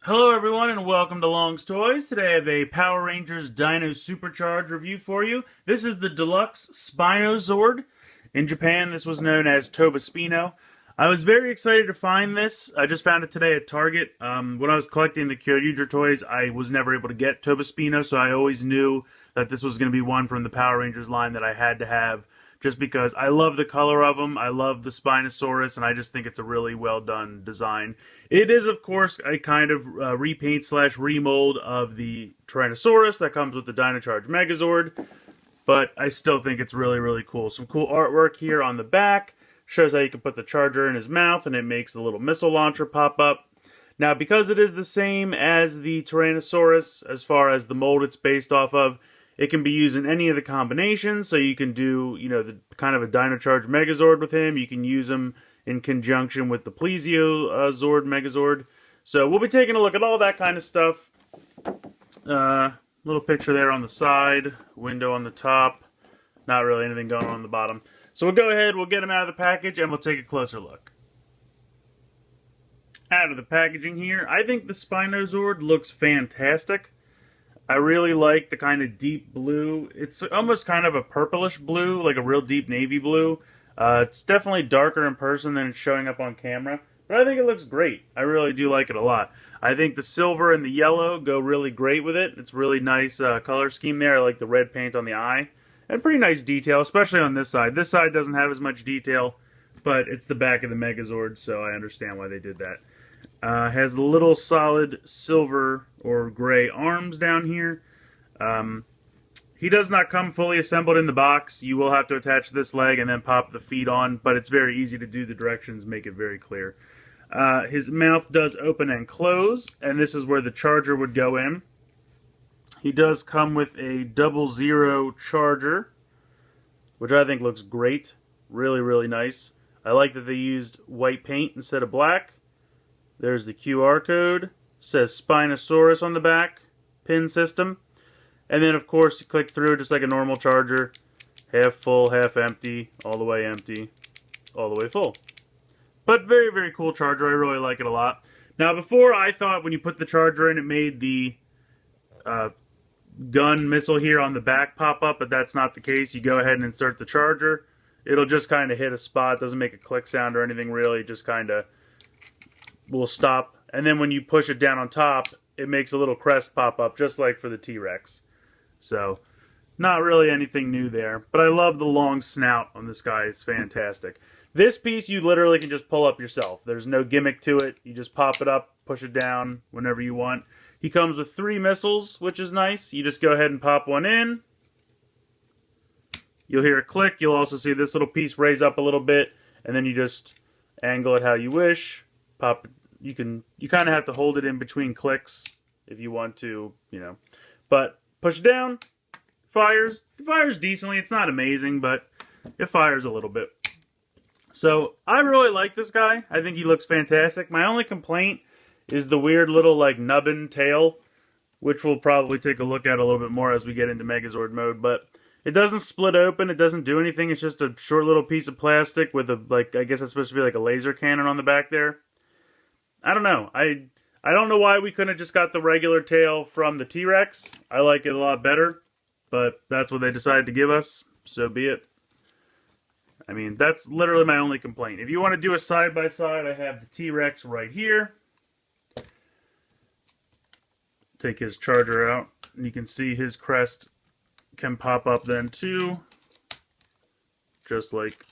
Hello everyone and welcome to Long's Toys. Today I have a Power Rangers Dino SuperCharge review for you. This is the Deluxe Spino Zord. In Japan this was known as Spino. I was very excited to find this. I just found it today at Target. When I was collecting the Kyoryuger toys, I was never able to get Spino, so I always knew that this was going to be one from the Power Rangers line that I had to have, just because I love the color of them, I love the Spinosaurus, and I just think it's a really well done design. It is, of course, a kind of repaint slash remold of the Tyrannosaurus that comes with the Dinosaur Megazord, but I still think it's really, really cool. Some cool artwork here on the back. Shows how you can put the charger in his mouth, and it makes the little missile launcher pop up. Now, because it is the same as the Tyrannosaurus, as far as the mold it's based off of, it can be used in any of the combinations, so you can do, the kind of a Dino-Charge Megazord with him. You can use him in conjunction with the Plesio Zord Megazord. So we'll be taking a look at all that kind of stuff. Little picture there on the side, window on the top. Not really anything going on the bottom. So we'll go ahead, we'll get him out of the package, and we'll take a closer look. Out of the packaging here, I think the Spinozord looks fantastic. I really like the kind of deep blue. It's almost kind of a purplish blue, like a real deep navy blue. It's definitely darker in person than it's showing up on camera, but I think it looks great. I really do like it a lot. I think the silver and the yellow go really great with it. It's really nice color scheme there. I like the red paint on the eye. And pretty nice detail, especially on this side. This side doesn't have as much detail, but it's the back of the Megazord, so I understand why they did that. Has little solid silver or gray arms down here. He does not come fully assembled in the box. You will have to attach this leg and then pop the feet on, but it's very easy to do. The directions make it very clear. His mouth does open and close, and this is where the charger would go in. He does come with a 00 charger, which I think looks great. Really, really nice. I like that they used white paint instead of black. There's the QR code. It says Spinosaurus on the back. Pin system. And then, of course, you click through just like a normal charger. Half full, half empty, all the way empty, all the way full. But very, very cool charger. I really like it a lot. Now, before, I thought when you put the charger in, it made the gun missile here on the back pop up, but that's not the case. You go ahead and insert the charger. It'll just kind of hit a spot. Doesn't make a click sound or anything really. Just kind of will stop. And then when you push it down on top, it makes a little crest pop up, just like for the T-Rex. So, not really anything new there. But I love the long snout on this guy. It's fantastic. This piece you literally can just pull up yourself. There's no gimmick to it. You just pop it up, push it down whenever you want. He comes with 3 missiles, which is nice. You just go ahead and pop one in. You'll hear a click. You'll also see this little piece raise up a little bit, and then you just angle it how you wish. Pop it. You kind of have to hold it in between clicks if you want to, But push it down. Fires. It fires decently. It's not amazing, but it fires a little bit. So I really like this guy. I think he looks fantastic. My only complaint is the weird little nubbin tail, which we'll probably take a look at a little bit more as we get into Megazord mode. But it doesn't split open. It doesn't do anything. It's just a short little piece of plastic with a I guess it's supposed to be like a laser cannon on the back there. I don't know. I don't know why we couldn't have just got the regular tail from the T-Rex. I like it a lot better, but that's what they decided to give us. So be it. I mean, that's literally my only complaint. If you want to do a side-by-side, I have the T-Rex right here. Take his charger out, and you can see his crest can pop up then too. Just like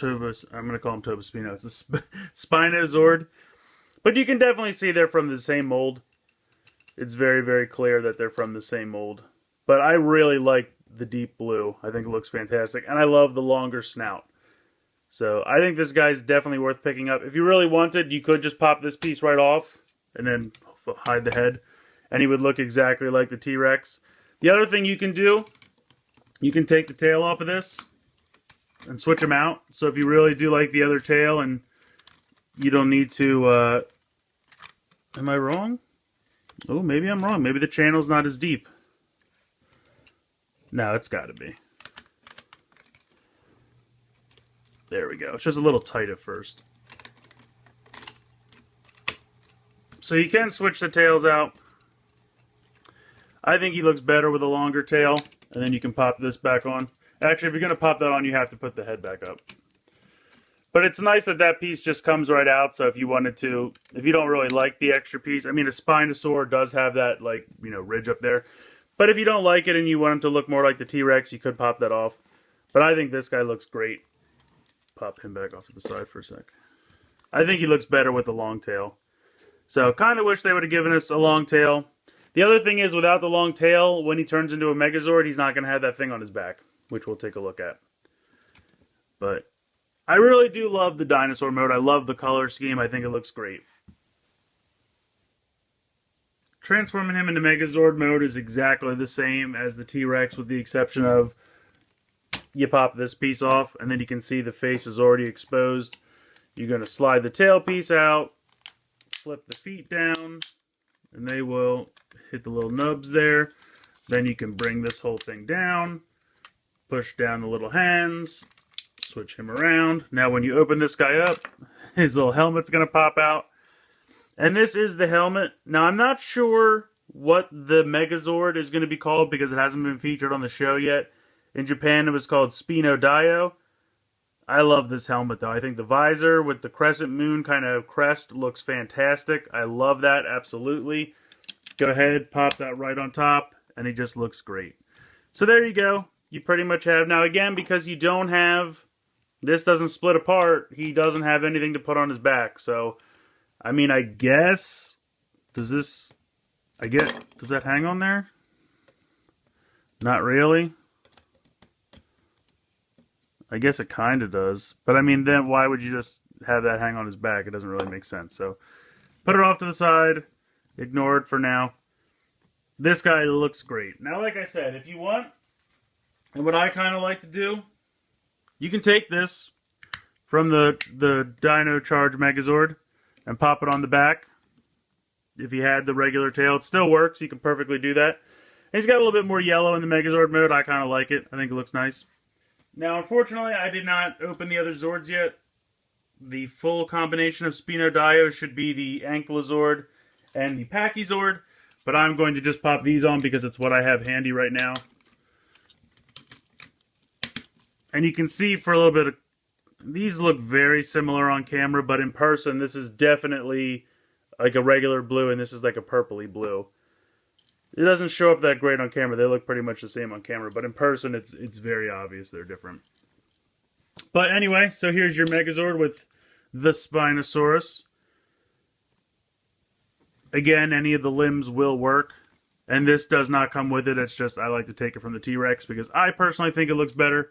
I'm going to call him Spino. It's the Spinozord. But you can definitely see they're from the same mold. It's very, very clear that they're from the same mold. But I really like the deep blue. I think it looks fantastic. And I love the longer snout. So I think this guy's definitely worth picking up. If you really wanted, you could just pop this piece right off and then hide the head. And he would look exactly like the T-Rex. The other thing you can do, you can take the tail off of this and switch them out. So if you really do like the other tail and you don't need to... am I wrong? Oh, maybe I'm wrong. Maybe the channel's not as deep. No, it's got to be. There we go. It's just a little tight at first. So you can switch the tails out. I think he looks better with a longer tail, and then you can pop this back on. Actually, if you're going to pop that on, you have to put the head back up. But it's nice that that piece just comes right out, so if you wanted to, if you don't really like the extra piece, I mean, a Spinosaur does have that, like, you know, ridge up there. But if you don't like it and you want him to look more like the T-Rex, you could pop that off. But I think this guy looks great. Pop him back off to the side for a sec. I think he looks better with the long tail. So, kind of wish they would have given us a long tail. The other thing is, without the long tail, when he turns into a Megazord, he's not going to have that thing on his back, which we'll take a look at. But I really do love the dinosaur mode. I love the color scheme. I think it looks great. Transforming him into Megazord mode is exactly the same as the T-Rex, with the exception of you pop this piece off, and then you can see the face is already exposed. You're going to slide the tail piece out, flip the feet down, and they will hit the little nubs there. Then you can bring this whole thing down, push down the little hands, switch him around. Now when you open this guy up, his little helmet's going to pop out. And this is the helmet. Now I'm not sure what the Megazord is going to be called because it hasn't been featured on the show yet. In Japan it was called Spino Dio. I love this helmet though. I think the visor with the crescent moon kind of crest looks fantastic. I love that, absolutely. Go ahead, pop that right on top, and it just looks great. So there you go. You pretty much have, now again, because you don't have, this doesn't split apart, he doesn't have anything to put on his back. So, I mean, I guess, does that hang on there? Not really. I guess it kind of does. But I mean, then why would you just have that hang on his back? It doesn't really make sense. So, put it off to the side. Ignore it for now. This guy looks great. Now, like I said, if you want, and what I kind of like to do, you can take this from the Dino-Charge Megazord and pop it on the back. If you had the regular tail, it still works. You can perfectly do that. And he's got a little bit more yellow in the Megazord mode. I kind of like it. I think it looks nice. Now, unfortunately, I did not open the other Zords yet. The full combination of Spino Dio should be the Ankylozord and the Pachysord, but I'm going to just pop these on because it's what I have handy right now. And you can see for a little bit of, these look very similar on camera, but in person this is definitely like a regular blue and this is like a purpley blue. It doesn't show up that great on camera. They look pretty much the same on camera, but in person it's very obvious they're different. But anyway, so here's your Megazord with the Spinosaurus. Again, any of the limbs will work. And this does not come with it. It's just I like to take it from the T-Rex because I personally think it looks better.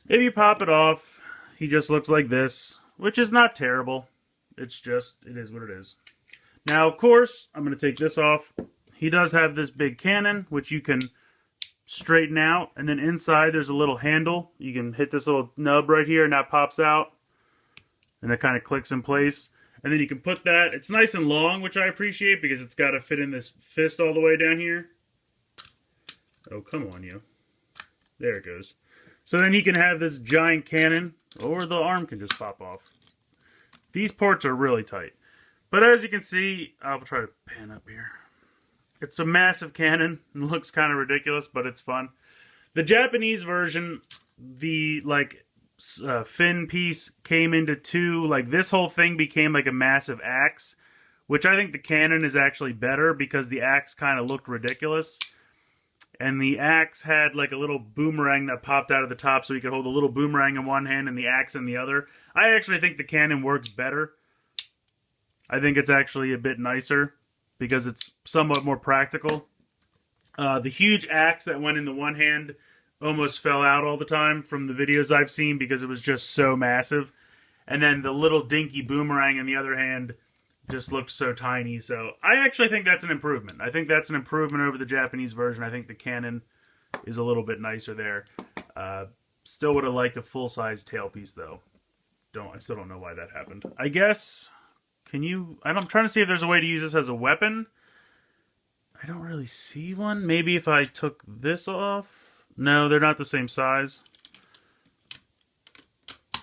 If you pop it off, he just looks like this, which is not terrible. It's just, it is what it is. Now, of course, I'm going to take this off. He does have this big cannon, which you can straighten out. And then inside, there's a little handle. You can hit this little nub right here, and that pops out. And it kind of clicks in place. And then you can put that, it's nice and long, which I appreciate because it's got to fit in this fist all the way down here. Oh, come on, you. There it goes. So then he can have this giant cannon, or the arm can just pop off. These ports are really tight. But as you can see, I'll try to pan up here. It's a massive cannon. It looks kind of ridiculous, but it's fun. The Japanese version, the, fin piece came into two, like this whole thing became like a massive axe, which I think the cannon is actually better because the axe kind of looked ridiculous. And the axe had like a little boomerang that popped out of the top so you could hold a little boomerang in one hand and the axe in the other. I actually think the cannon works better. I think it's actually a bit nicer because it's somewhat more practical. The huge axe that went in the one hand almost fell out all the time from the videos I've seen because it was just so massive. And then the little dinky boomerang in the other hand just looked so tiny. So I actually think that's an improvement. I think that's an improvement over the Japanese version. I think the cannon is a little bit nicer there. Still would have liked a full-size tailpiece though. I still don't know why that happened. I guess, I'm trying to see if there's a way to use this as a weapon. I don't really see one. Maybe if I took this off. No, they're not the same size.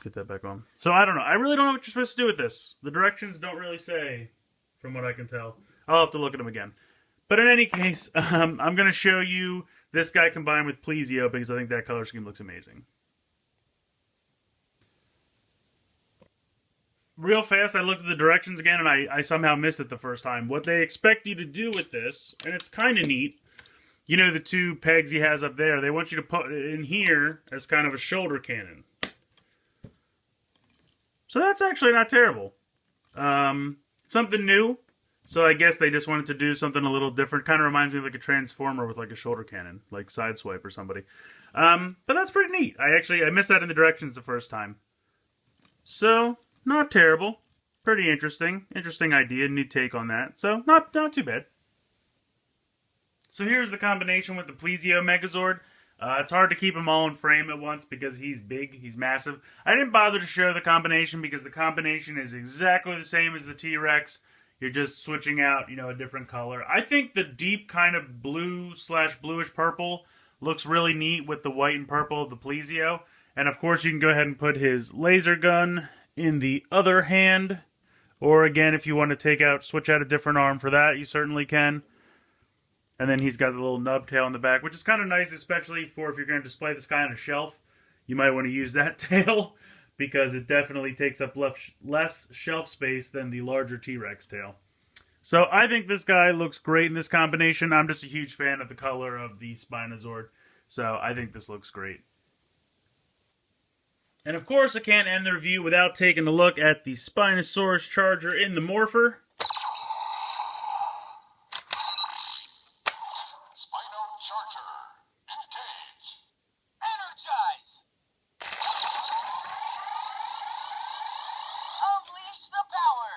Get that back on. So I don't know. I really don't know what you're supposed to do with this. The directions don't really say from what I can tell. I'll have to look at him again. But in any case, I'm going to show you this guy combined with Plesio because I think that color scheme looks amazing. Real fast, I looked at the directions again, and I somehow missed it the first time. What they expect you to do with this, and it's kind of neat, you know the two pegs he has up there, they want you to put it in here as kind of a shoulder cannon. So that's actually not terrible. Something new, so I guess they just wanted to do something a little different. Kind of reminds me of like a Transformer with like a shoulder cannon, like Sideswipe or somebody. But that's pretty neat. I missed that in the directions the first time. So... not terrible. Pretty interesting. Interesting idea. New take on that. So, not too bad. So here's the combination with the Plesio Megazord. It's hard to keep them all in frame at once because he's big. He's massive. I didn't bother to show the combination because the combination is exactly the same as the T-Rex. You're just switching out, you know, a different color. I think the deep kind of blue/bluish purple looks really neat with the white and purple of the Plesio. And of course you can go ahead and put his laser gun in the other hand, or again, if you want to switch out a different arm for that, you certainly can. And then he's got the little nub tail on the back, which is kind of nice, especially for if you're going to display this guy on a shelf. You might want to use that tail, because it definitely takes up less shelf space than the larger T-Rex tail. So I think this guy looks great in this combination. I'm just a huge fan of the color of the Spinozord, so I think this looks great. And of course, I can't end the review without taking a look at the Spinosaurus Charger in the Morpher. Spino Charger, engage, energize, unleash the power.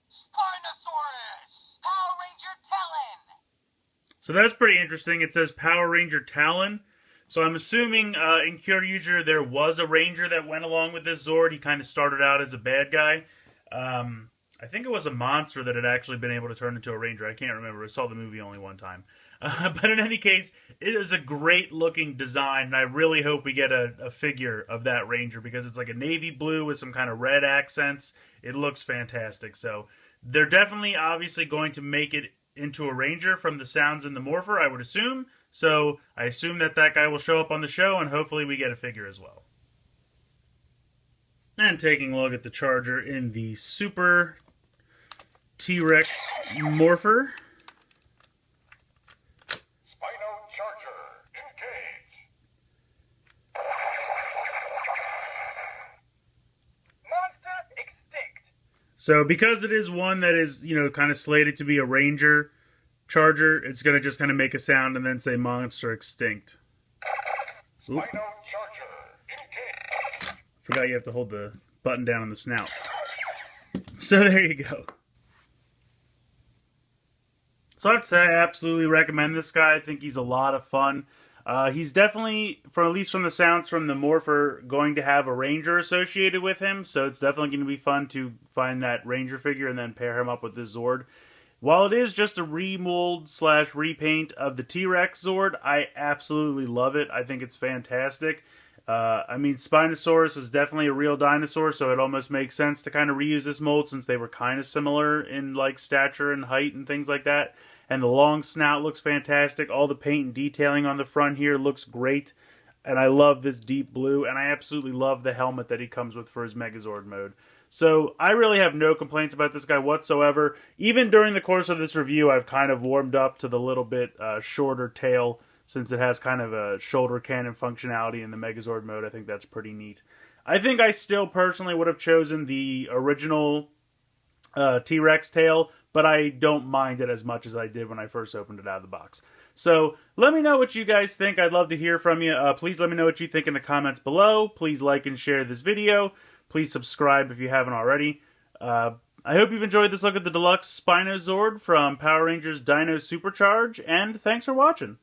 Spinosaurus, Power Ranger Talon. So that's pretty interesting. It says Power Ranger Talon. So I'm assuming in Kyoryuger there was a Ranger that went along with this Zord. He kind of started out as a bad guy. I think it was a monster that had actually been able to turn into a Ranger. I can't remember. I saw the movie only one time. But in any case, it is a great looking design. And I really hope we get a figure of that Ranger because it's like a navy blue with some kind of red accents. It looks fantastic. So they're definitely obviously going to make it into a Ranger from the sounds in the Morpher, I would assume. So I assume that guy will show up on the show, and hopefully we get a figure as well. And taking a look at the Charger in the Super T-Rex Morpher. Spino Charger, engage. Monster extinct. So because it is one that is, you know, kind of slated to be a Ranger Charger, it's going to just kind of make a sound and then say monster extinct. Oop. Spino Charger, engage. Forgot you have to hold the button down on the snout. So there you go. So I'd say I absolutely recommend this guy. I think he's a lot of fun. He's definitely, at least from the sounds from the Morpher, going to have a Ranger associated with him. So it's definitely going to be fun to find that Ranger figure and then pair him up with this Zord. While it is just a remold/repaint of the T-Rex Zord, I absolutely love it. I think it's fantastic. I mean, Spinosaurus was definitely a real dinosaur, so it almost makes sense to kind of reuse this mold since they were kind of similar in like stature and height and things like that. And the long snout looks fantastic. All the paint and detailing on the front here looks great. And I love this deep blue, and I absolutely love the helmet that he comes with for his Megazord mode. So I really have no complaints about this guy whatsoever. Even during the course of this review, I've kind of warmed up to the little bit shorter tail since it has kind of a shoulder cannon functionality in the Megazord mode. I think that's pretty neat. I think I still personally would have chosen the original T-Rex tail, but I don't mind it as much as I did when I first opened it out of the box. So let me know what you guys think. I'd love to hear from you. Please let me know what you think in the comments below. Please like and share this video. Please subscribe if you haven't already. I hope you've enjoyed this look at the Deluxe Spinozord from Power Rangers Dino SuperCharge, and thanks for watching.